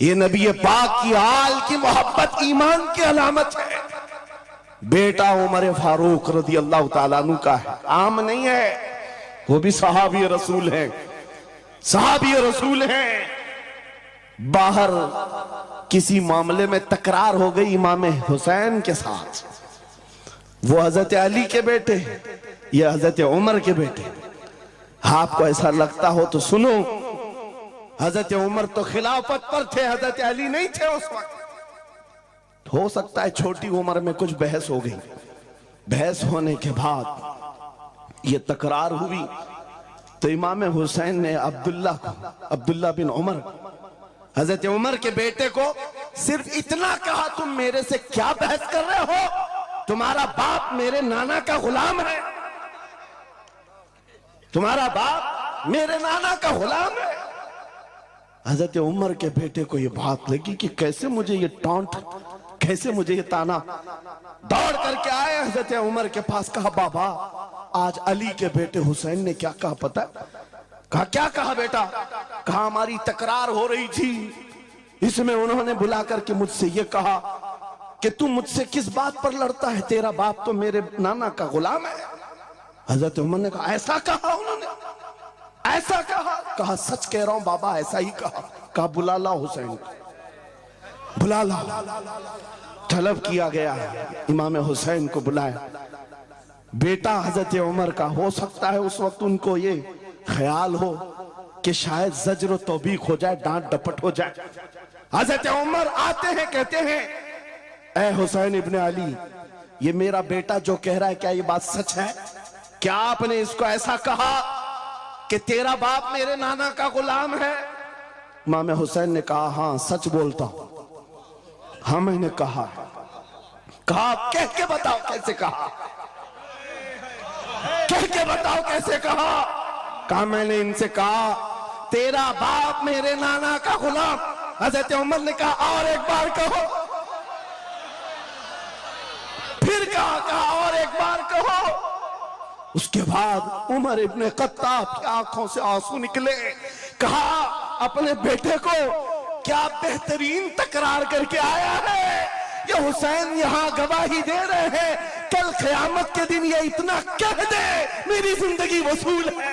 ये नबी पाक की आल की मोहब्बत ईमान की अलामत है। बेटा उमर फारूक रदी अल्लाह ताला अन्हु का है, आम नहीं है, वो भी सहाबी रसूल है, सहाबी रसूल है। बाहर किसी मामले में तकरार हो गई इमाम हुसैन के साथ, वो हजरत अली के बेटे, ये हजरत उमर के बेटे। आपको ऐसा लगता हो तो सुनो, हजरत उमर तो खिलाफत पर थे, हजरत अली नहीं थे उस वक्त। हो सकता है छोटी उम्र में कुछ बहस हो गई, बहस होने के बाद ये तकरार हुई तो इमाम हुसैन ने अब्दुल्ला बिन उमर, हजरत उमर के बेटे को सिर्फ इतना कहा, तुम मेरे से क्या बहस कर रहे हो, तुम्हारा बाप मेरे नाना का गुलाम है, तुम्हारा बाप मेरे नाना का गुलाम है। हजरत उमर के बेटे को यह बात लगी कि कैसे मुझे ये टॉन्ट, कैसे मुझे ये ताना। दौड़ करके आए हजरत उमर के पास, कहा बाबा आज अली के बेटे हुसैन ने क्या कहा पता? कहा क्या कहा बेटा? कहा हमारी तकरार हो रही थी, इसमें उन्होंने बुला करके मुझसे ये कहा कि तू मुझसे किस बात पर लड़ता है, तेरा बाप तो मेरे नाना का गुलाम है। हजरत उमर ने कहा ऐसा कहा उन्होंने, ऐसा कहा? कहा सच कह रहा हूं बाबा, ऐसा ही कहा। कहा बुला ला हुसैन, बुला ला। तलब किया गया, इमाम हुसैन को बुलाया। बेटा हजरत उमर का, हो सकता है उस वक्त उनको ये ख्याल हो कि शायद जज्र तौबीक हो जाए, डांट डपट हो जाए। हजरत उमर आते हैं, कहते हैं ए हुसैन इब्ने अली, ये मेरा बेटा जो कह रहा है क्या ये बात सच है? क्या आपने इसको ऐसा कहा कि तेरा बाप मेरे नाना का गुलाम है? इमाम हुसैन ने कहा हाँ सच बोलता हूं, हाँ मैंने कहा। कहा कह के बताओ कैसे कहा, कह के बताओ कैसे कहा? कहा मैंने इनसे कहा तेरा बाप मेरे नाना का गुलाम। हजरत उमर ने कहा और एक बार कहो, फिर कहा और एक बार कहो। उसके बाद उमर इब्ने खत्ताब की आंखों से आंसू निकले। कहा अपने बेटे को क्या बेहतरीन तकरार करके आया है, ये हुसैन यहां गवाही दे रहे हैं, कल क़यामत के दिन ये इतना कह दे मेरी जिंदगी वसूल है।